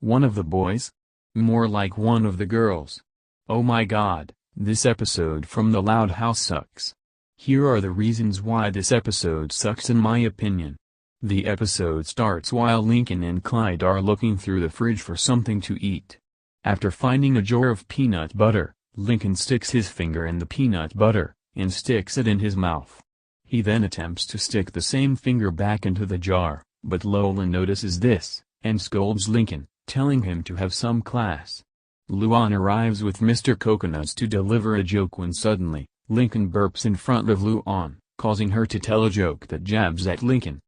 One of the boys? More like one of the girls. Oh my god, this episode from the Loud House sucks. Here are the reasons why this episode sucks in my opinion. The episode starts while Lincoln and Clyde are looking through the fridge for something to eat. After finding a jar of peanut butter, Lincoln sticks his finger in the peanut butter, and sticks it in his mouth. He then attempts to stick the same finger back into the jar, but Lola notices this, and scolds Lincoln, telling him to have some class. Luan arrives with Mr. Coconuts to deliver a joke when suddenly, Lincoln burps in front of Luan, causing her to tell a joke that jabs at Lincoln.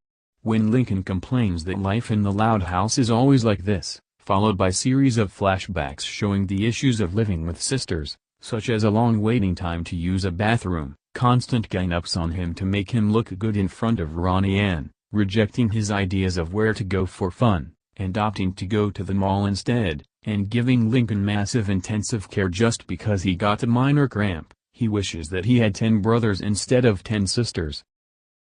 When Lincoln complains that life in the Loud House is always like this, followed by series of flashbacks showing the issues of living with sisters, such as a long waiting time to use a bathroom, constant gang-ups on him to make him look good in front of Ronnie Ann, rejecting his ideas of where to go for fun, and opting to go to the mall instead, and giving Lincoln massive intensive care just because he got a minor cramp. He wishes that he had 10 brothers instead of 10 sisters.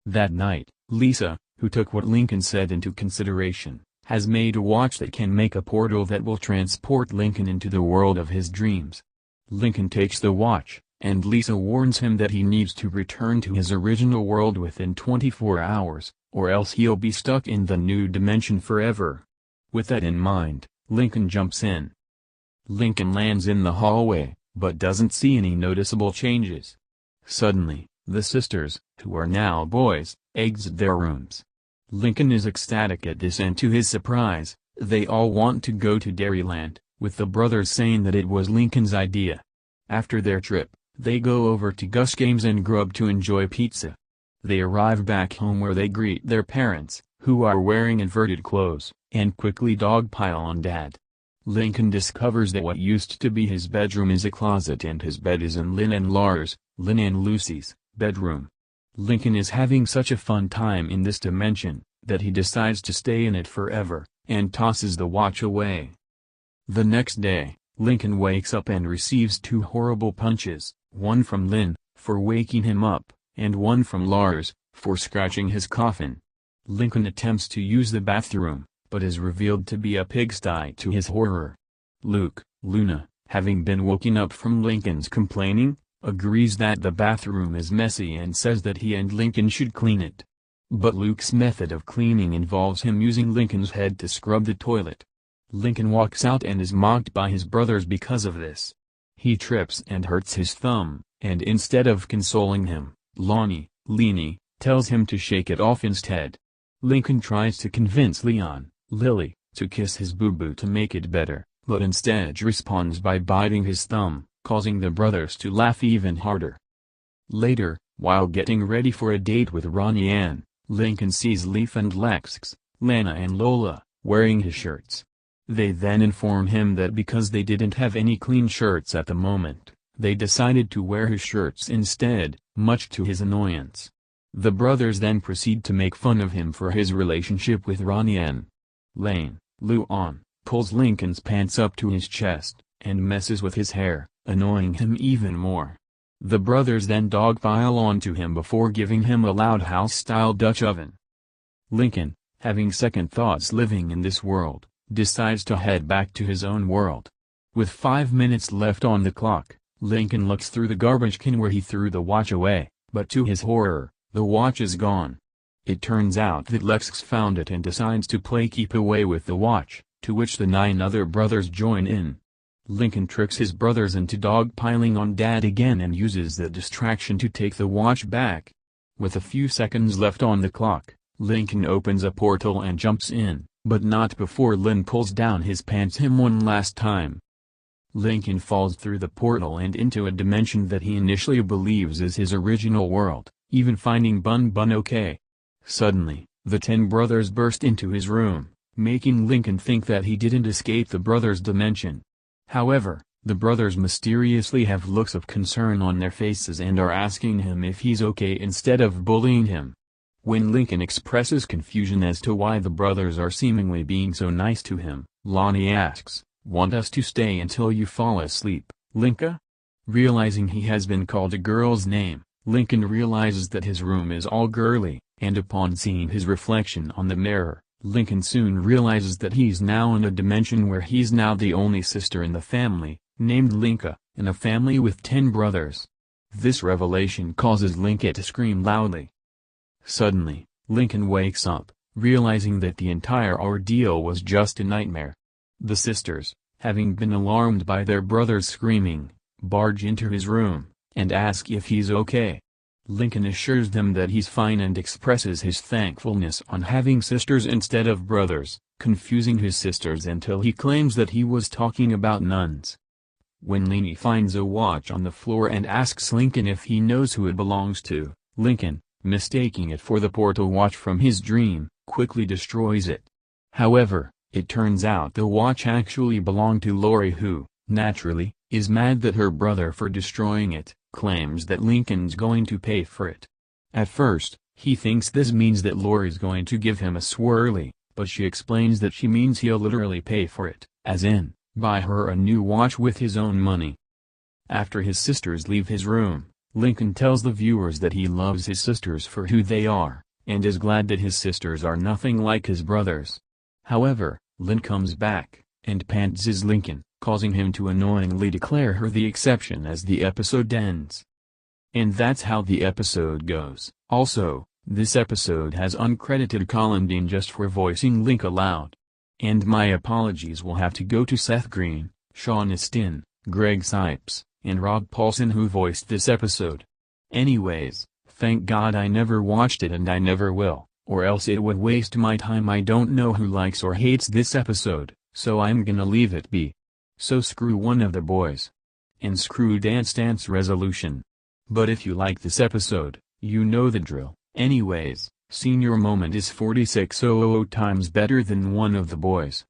That night, Lisa, who took what Lincoln said into consideration, has made a watch that can make a portal that will transport Lincoln into the world of his dreams. Lincoln takes the watch, and Lisa warns him that he needs to return to his original world within 24 hours, or else he'll be stuck in the new dimension forever. With that in mind, Lincoln jumps in. Lincoln lands in the hallway, but doesn't see any noticeable changes. Suddenly, the sisters, who are now boys, exit their rooms. Lincoln is ecstatic at this, and to his surprise, they all want to go to Dairyland, with the brothers saying that it was Lincoln's idea. After their trip, they go over to Gus Games and Grub to enjoy pizza. They arrive back home where they greet their parents, who are wearing inverted clothes, and quickly dogpile on Dad. Lincoln discovers that what used to be his bedroom is a closet and his bed is in Lynn and Lucy's, bedroom. Lincoln is having such a fun time in this dimension, that he decides to stay in it forever, and tosses the watch away. The next day, Lincoln wakes up and receives 2 horrible punches, one from Lynn, for waking him up, and one from Lars, for scratching his coffin. Lincoln attempts to use the bathroom, but is revealed to be a pigsty to his horror. Luke, Luna, having been woken up from Lincoln's complaining, agrees that the bathroom is messy and says that he and Lincoln should clean it. But Luke's method of cleaning involves him using Lincoln's head to scrub the toilet. Lincoln walks out and is mocked by his brothers because of this. He trips and hurts his thumb, and instead of consoling him, Leanie, tells him to shake it off instead. Lincoln tries to convince Lily, to kiss his boo-boo to make it better, but instead responds by biting his thumb, causing the brothers to laugh even harder. Later, while getting ready for a date with Ronnie Ann, Lincoln sees Leaf and Lex, Lana and Lola, wearing his shirts. They then inform him that because they didn't have any clean shirts at the moment, they decided to wear his shirts instead, much to his annoyance. The brothers then proceed to make fun of him for his relationship with Ronnie Ann. Luan, pulls Lincoln's pants up to his chest, and messes with his hair, annoying him even more. The brothers then dogpile onto him before giving him a Loud House-style Dutch oven. Lincoln, having second thoughts living in this world, decides to head back to his own world. With 5 minutes left on the clock, Lincoln looks through the garbage can where he threw the watch away, but to his horror, the watch is gone. It turns out that Lex found it and decides to play keep away with the watch, to which the 9 other brothers join in. Lincoln tricks his brothers into dogpiling on Dad again and uses the distraction to take the watch back. With a few seconds left on the clock, Lincoln opens a portal and jumps in, but not before Lynn pulls down his pants him one last time. Lincoln falls through the portal and into a dimension that he initially believes is his original world, even finding Bun okay. Suddenly, the 10 brothers burst into his room, making Lincoln think that he didn't escape the brothers' dimension. However, the brothers mysteriously have looks of concern on their faces and are asking him if he's okay instead of bullying him. When Lincoln expresses confusion as to why the brothers are seemingly being so nice to him, Lonnie asks, "Want us to stay until you fall asleep, Linka?" Realizing he has been called a girl's name, Lincoln realizes that his room is all girly, and upon seeing his reflection on the mirror, Lincoln soon realizes that he's now in a dimension where he's now the only sister in the family, named Linka, in a family with 10 brothers. This revelation causes Linka to scream loudly. Suddenly, Lincoln wakes up, realizing that the entire ordeal was just a nightmare. The sisters, having been alarmed by their brother's screaming, barge into his room, and ask if he's okay. Lincoln assures them that he's fine and expresses his thankfulness on having sisters instead of brothers, confusing his sisters until he claims that he was talking about nuns. When Leanie finds a watch on the floor and asks Lincoln if he knows who it belongs to, Lincoln, mistaking it for the portal watch from his dream, quickly destroys it. However, it turns out the watch actually belonged to Lori, who, naturally, is mad that her brother for destroying it, claims that Lincoln's going to pay for it. At first, he thinks this means that Lori's going to give him a swirly, but she explains that she means he'll literally pay for it, as in, buy her a new watch with his own money. After his sisters leave his room, Lincoln tells the viewers that he loves his sisters for who they are, and is glad that his sisters are nothing like his brothers. However, Lynn comes back, and pantses Lincoln, causing him to annoyingly declare her the exception as the episode ends. And that's how the episode goes. Also, this episode has uncredited Colin Dean just for voicing Link aloud. And my apologies will have to go to Seth Green, Sean Astin, Greg Sipes, and Rob Paulson who voiced this episode. Anyways, thank God I never watched it and I never will, or else it would waste my time. I don't know who likes or hates this episode, so I'm gonna leave it be. So screw one of the boys. And screw Dance Dance Resolution. But if you like this episode, you know the drill. Anyways, Senior Moment is 46,000 times better than one of the boys.